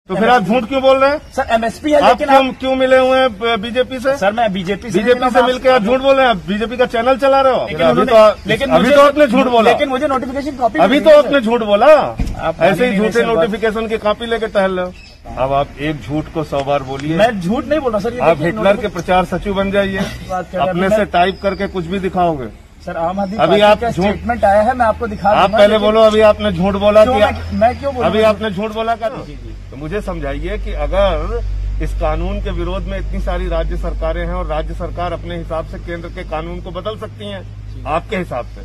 तो फिर आप झूठ क्यों बोल रहे हैं? सर एमएसपी है, लेकिन आप क्यों मिले हुए हैं बीजेपी से? सर मैं बीजेपी से मिलकर आप झूठ बोल रहे हैं। आप बीजेपी का चैनल चला रहे हो। लेकिन अभी तो आपने झूठ बोला। लेकिन मुझे नोटिफिकेशन कॉपी अभी तो आपने झूठ बोला। ऐसे ही झूठे नोटिफिकेशन की कॉपी लेके टहल रहे हो। अब आप एक झूठ को 100 बार बोलिए। मैं झूठ नहीं बोल रहा सर। आप हिटलर के प्रचार सचिव बन जाइए। अपने से टाइप करके कुछ भी दिखाओगे। सर आम आदमी अभी आप स्टेटमेंट आया है, मैं आपको दिखा दूंगा। आप पहले बोलो। अभी आपने झूठ बोला कि मैं क्यों बोलूं? अभी आपने झूठ बोला क्या? तो मुझे समझाइए कि अगर इस कानून के विरोध में इतनी सारी राज्य सरकारें हैं और राज्य सरकार अपने हिसाब से केंद्र के कानून को बदल सकती हैं आपके हिसाब से,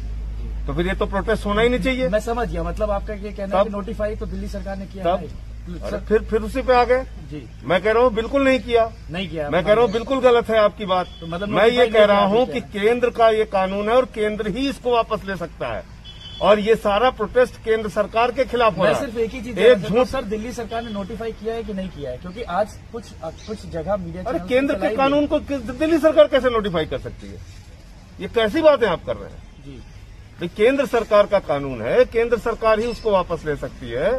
तो फिर ये तो प्रोटेस्ट होना ही नहीं चाहिए। मैं समझ गया। मतलब आपका ये कहना है कि नोटिफाई तो दिल्ली सरकार ने किया है। अरे फिर उसी पे आ गए जी। मैं कह रहा हूँ बिल्कुल नहीं किया। मैं कह रहा हूँ बिल्कुल गलत है आपकी बात। तो मतलब मैं ये कह रहा हूँ कि केंद्र का ये कानून है और केंद्र ही इसको वापस ले सकता है। और ये सारा प्रोटेस्ट केंद्र सरकार के खिलाफ हो रहा है। सिर्फ एक ही चीज, एक झूठ। सर दिल्ली सरकार ने नोटिफाई किया है कि नहीं किया है? क्योंकि आज कुछ जगह मीडिया, अरे केंद्र के कानून को दिल्ली सरकार कैसे नोटिफाई कर सकती है? ये कैसी बातें आप कर रहे हैं जी? केंद्र सरकार का कानून है, केंद्र सरकार ही उसको वापस ले सकती है।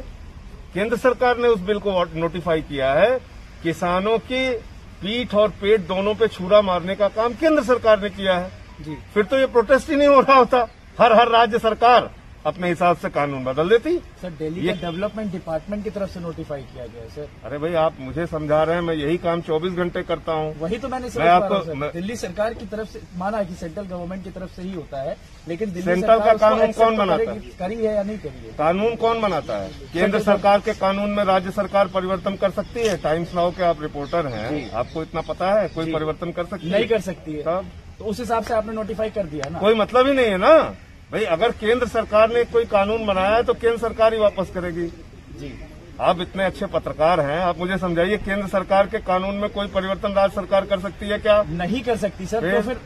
केंद्र सरकार ने उस बिल को नोटिफाई किया है। किसानों की पीठ और पेट दोनों पे छुरा मारने का काम केंद्र सरकार ने किया है जी। फिर तो ये प्रोटेस्ट ही नहीं हो रहा होता। हर राज्य सरकार अपने हिसाब से कानून बदल देती। सर दिल्ली के डेवलपमेंट डिपार्टमेंट की तरफ से नोटिफाई किया गया है सर। अरे भाई आप मुझे समझा रहे हैं, मैं यही काम 24 घंटे करता हूँ। वही तो मैंने आपको दिल्ली सरकार की तरफ से माना कि सेंट्रल गवर्नमेंट की तरफ से ही होता है, लेकिन दिल्ली सेंट्रल का कानून कौन बनाता है? करी है या नहीं करी है? कानून कौन बनाता है? केंद्र सरकार के कानून में राज्य सरकार परिवर्तन कर सकती है। टाइम्स नाउ के आप रिपोर्टर हैं, आपको इतना पता है कोई परिवर्तन कर सकती है? नहीं कर सकती है। तब तो उस हिसाब से आपने नोटिफाई कर दिया ना। कोई मतलब ही नहीं है ना भाई। अगर केंद्र सरकार ने कोई कानून बनाया है तो केंद्र सरकार ही वापस करेगी जी। आप इतने अच्छे पत्रकार हैं, आप मुझे समझाइए केंद्र सरकार के कानून में कोई परिवर्तन राज्य सरकार कर सकती है क्या? नहीं कर सकती सर।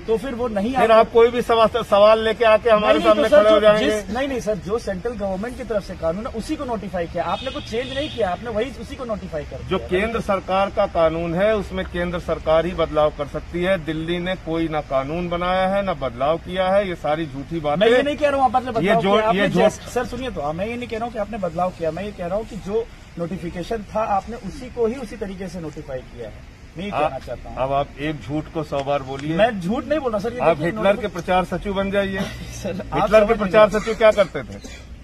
तो फिर वो नहीं। फिर आप कोई भी सवाल लेके आके हमारे सामने खड़े हो जाएंगे। नहीं सर, जो सेंट्रल गवर्नमेंट की तरफ से कानून है उसी को नोटिफाई किया आपने। कुछ चेंज नहीं किया आपने, वही उसी को नोटिफाई कर। जो केंद्र सरकार का कानून है उसमें केंद्र सरकार ही बदलाव कर सकती है। दिल्ली ने कोई ना कानून बनाया है ना बदलाव किया है। ये सारी झूठी बात है। मैं ये नहीं कह रहा हूँ आपने बदलाव किया। सर सुनिए तो, मैं ये नहीं कह रहा हूँ कि आपने बदलाव किया। मैं ये कह रहा हूँ कि जो नोटिफिकेशन था आपने उसी को ही उसी तरीके से नोटिफाई किया है। मैं कहना चाहता हूँ। अब आप एक झूठ को 100 बार बोलिए। मैं झूठ नहीं बोल रहा सर। आप हिटलर के प्रचार सचिव बन जाइए। हिटलर के प्रचार सचिव क्या करते थे?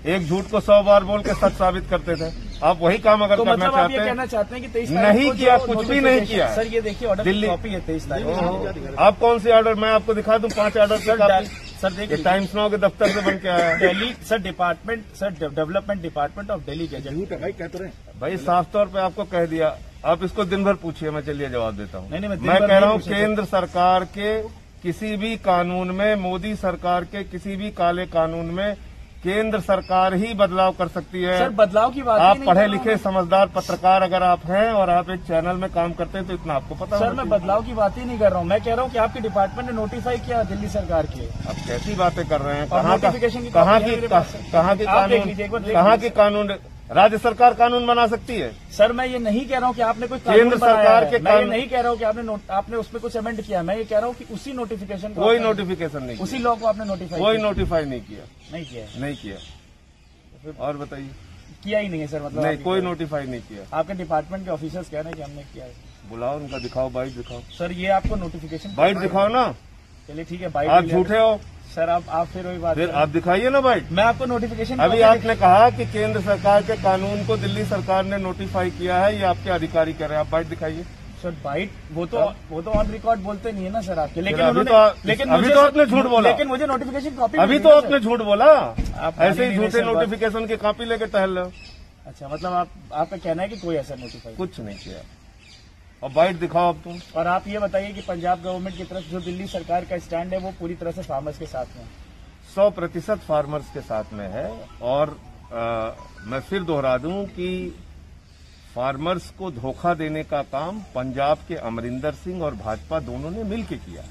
एक झूठ को 100 बार बोल के सच साबित करते थे। आप वही काम अगर करना चाहते हैं। कहना चाहते हैं कि 23 नहीं किया, कुछ भी नहीं किया। सर ये देखिए ऑर्डर दिल्ली कॉपी है 23 तारीख। आप कौन सी ऑर्डर? मैं आपको दिखा दूं 5 ऑर्डर की कॉपी। सर देखिए टाइम्स नाउ के दफ्तर से बन के आया है। Delhi sir department, sir development department of Delhi gazette. भाई कहते रहे भाई, साफ तौर पे आपको कह दिया। आप इसको दिन भर पूछिए, मैं चलिए जवाब देता हूँ। नहीं, मैं कह रहा हूँ केंद्र सरकार के किसी भी कानून में, मोदी सरकार के किसी भी काले कानून में केंद्र सरकार ही बदलाव कर सकती है। सर बदलाव की बात आप पढ़े लिखे समझदार पत्रकार अगर आप हैं और आप एक चैनल में काम करते हैं तो इतना आपको पता। सर मैं बदलाव की बात ही नहीं कर रहा हूँ। मैं कह रहा हूँ कि आपके डिपार्टमेंट ने नोटिफाई किया दिल्ली सरकार की। अब कैसी बातें कर रहे हैं? कहाँ की कानून? राज्य सरकार कानून बना सकती है। सर मैं ये नहीं कह रहा हूँ कि आपने कोई केंद्र सरकार के मैं ये नहीं कह रहा हूँ कि आपने उसमें कुछ अमेंड किया। मैं ये कह रहा हूँ कि उसी नोटिफिकेशन को, कोई नोटिफिकेशन नहीं, उसी लॉ को आपने नोटिफाई, कोई नोटिफाई नहीं किया। नहीं किया। और बताइए। किया ही नहीं है सर? मतलब नहीं, कोई नोटिफाई नहीं किया। आपके डिपार्टमेंट के ऑफिसर्स कह रहे हैं कि हमने किया है। बुलाओ उनका, दिखाओ बाइट दिखाओ। सर ये आपको नोटिफिकेशन बाइट दिखाओ ना। चलिए ठीक है, बाइट। आप झूठे हो सर। आप फिर वही बात, फिर आप दिखाइए ना बाइट। मैं आपको नोटिफिकेशन, अभी आपने कहा कि केंद्र सरकार के कानून को दिल्ली सरकार ने नोटिफाई किया है, ये आपके अधिकारी कह रहे हैं। आप बाइट दिखाइए। सर बाइट वो तो ऑन रिकॉर्ड बोलते नहीं है ना सर आपके। लेकिन अभी तो आपने झूठ बोला। लेकिन मुझे नोटिफिकेशन कॉपी, अभी तो आपने झूठ बोला। ऐसे ही झूठे नोटिफिकेशन की कॉपी लेके टहल रहे हो। अच्छा, मतलब आपका कहना है कि कोई ऐसा नोटिफाई कुछ नहीं किया। और बाइट दिखाओ अब तुम। और आप ये बताइए कि पंजाब गवर्नमेंट की तरफ जो दिल्ली सरकार का स्टैंड है वो पूरी तरह से फार्मर्स के साथ में? 100% फार्मर्स के साथ में है। और मैं फिर दोहरा दूं कि फार्मर्स को धोखा देने का काम पंजाब के अमरिंदर सिंह और भाजपा दोनों ने मिलकर किया।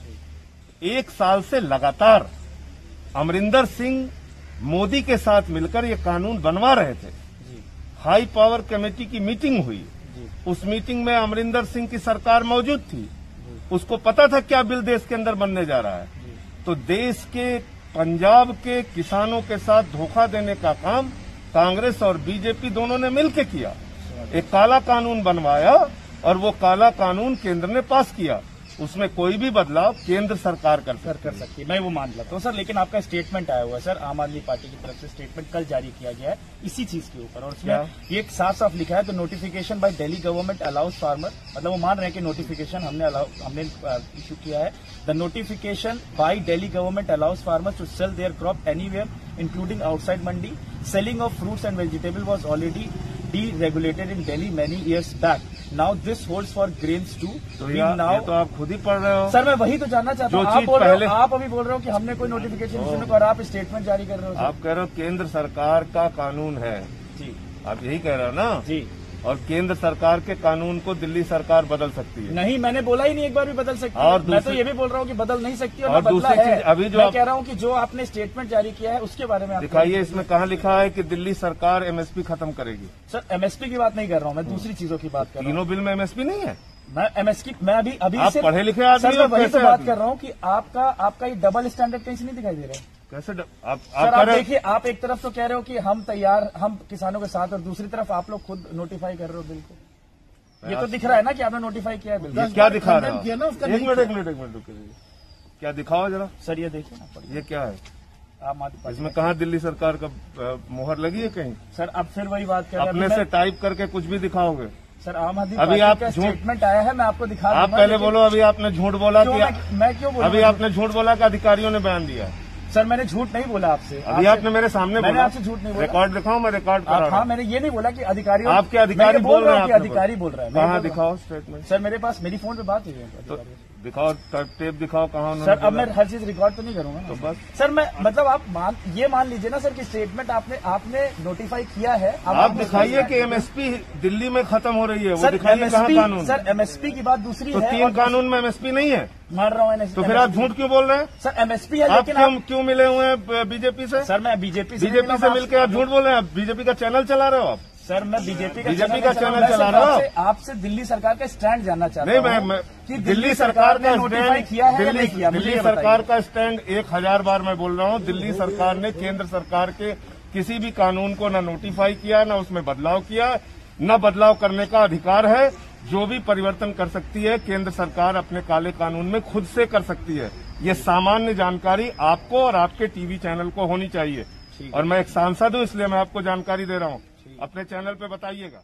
1 साल से लगातार अमरिंदर सिंह मोदी के साथ मिलकर ये कानून बनवा रहे थे। हाई पावर कमेटी की मीटिंग हुई। उस मीटिंग में अमरिंदर सिंह की सरकार मौजूद थी। उसको पता था क्या बिल देश के अंदर बनने जा रहा है। तो देश के पंजाब के किसानों के साथ धोखा देने का काम कांग्रेस और बीजेपी दोनों ने मिलकर किया। एक काला कानून बनवाया और वो काला कानून केंद्र ने पास किया, उसमें कोई भी बदलाव केंद्र सरकार कर सकती है। मैं वो मान लेता हूँ सर, लेकिन आपका स्टेटमेंट आया हुआ है सर, आम आदमी पार्टी की तरफ से स्टेटमेंट कल जारी किया गया है इसी चीज के ऊपर, और उसमें ये साफ साफ लिखा है the notification by Delhi government allows farmer, मतलब वो मान रहे हैं कि नोटिफिकेशन हमने इशू किया है। The notification by Delhi government allows farmers to sell their crop anywhere including outside mandi. Selling of fruits and vegetable was already deregulated in Delhi many years back. Now this holds for grains too. तो ये तो आप खुद ही पढ़ रहे हो sir, मैं वही तो जानना चाहता हूँ। आप अभी बोल रहे हो कि हमने कोई नोटिफिकेशन इशू नहीं, और आप स्टेटमेंट जारी कर रहे हो। आप कह रहे हो केंद्र सरकार का कानून है जी, आप यही कह रहे हो ना जी, और केंद्र सरकार के कानून को दिल्ली सरकार बदल सकती है। नहीं, मैंने बोला ही नहीं एक बार भी बदल सकती है। और मैं तो ये भी बोल रहा हूँ कि बदल नहीं सकती, और दूसरी चीज अभी जो मैं कह रहा हूँ कि जो आपने स्टेटमेंट जारी किया है उसके बारे में दिखाइए, इसमें कहाँ लिखा है कि दिल्ली सरकार एमएसपी खत्म करेगी? सर, एमएसपी की बात नहीं कर रहा हूँ मैं, दूसरी चीजों की बात कर रहा हूँ। तीनों बिल में एमएसपी नहीं है। मैं एमएसपी मैं अभी आप पढ़े लिखे आदमी, सर, मैं वही तो बात कर रहा हूँ कि आपका ये डबल स्टैंडर्ड कहीं से नहीं दिखाई दे रहा है। कैसे आप देखिए, आप एक तरफ तो कह रहे हो कि हम तैयार, हम किसानों के साथ, और दूसरी तरफ आप लोग खुद नोटिफाई कर रहे हो बिल को। ये तो दिख रहा है ना कि आपने नोटिफाई किया है बिल। क्या दिखा रहे हो? एक मिनट रुकिए, क्या दिखाओ जरा सर, ये देखिए ना, ये क्या है? आम आदमी पार्टी इसमें कहाँ दिल्ली सरकार का मोहर लगी है कहीं? सर, अब फिर वही बात कर रहे हैं, अपने से टाइप करके कुछ भी दिखाओगे? सर, आम आदमी अभी पार्टी का आप स्टेटमेंट आया है, मैं आपको दिखा दूंगा। आप पहले बोलो, अभी आपने झूठ बोला कि मैं क्यों बोलूं? अभी आपने झूठ बोला कि अधिकारियों ने बयान दिया। सर, मैंने झूठ नहीं बोला आपसे। अभी आपने मेरे सामने मैंने बोला। आपसे झूठ नहीं बोला। रिकॉर्ड दिखाओ, मैं रिकॉर्ड कर रहा हूँ। हाँ, मैंने ये नहीं बोला कि अधिकारियों, आपके अधिकारी बोल रहे हैं, अधिकारी बोल रहे हैं। कहाँ दिखाओ स्टेटमेंट? सर, मेरे पास मेरी फोन पे बात हुई है। तो दिखाओ, टेप दिखाओ कहाँ उन्होंने। सर, अब मैं हर चीज रिकॉर्ड तो नहीं करूंगा तो बस सर, मैं मतलब आप मान लीजिए ना सर कि स्टेटमेंट आपने नोटिफाई किया है। आप दिखाइए कि एमएसपी दिल्ली में खत्म हो रही है, वो दिखाइए कहाँ कानून। सर, एमएसपी की बात दूसरी तो है। 3 कानून में एमएसपी नहीं है, मान रहा हूँ। तो फिर आप झूठ क्यों बोल रहे हैं? सर, एमएसपी है, आप लेकिन क्यों मिले हुए हैं बीजेपी से? सर, मैं बीजेपी से मिलकर आप झूठ बोल रहे हैं। आप बीजेपी का चैनल चला रहे हो आप? सर, मैं बीजेपी का चैनल चला रहा हूँ। आपसे दिल्ली सरकार का स्टैंड जानना चाहता हूँ। नहीं, मैं कि दिल्ली सरकार का नोटिफाई किया है या नहीं किया? दिल्ली सरकार का स्टैंड 1000 बार मैं बोल रहा हूँ। दिल्ली सरकार ने केंद्र सरकार के किसी भी कानून को न नोटिफाई किया, न उसमें बदलाव किया, न बदलाव करने का अधिकार है। जो भी परिवर्तन कर सकती है केंद्र सरकार अपने काले कानून में खुद से कर सकती है। ये सामान्य जानकारी आपको और आपके टीवी चैनल को होनी चाहिए, और मैं एक सांसद हूँ इसलिए मैं आपको जानकारी दे रहा हूँ। अपने चैनल पे बताइएगा।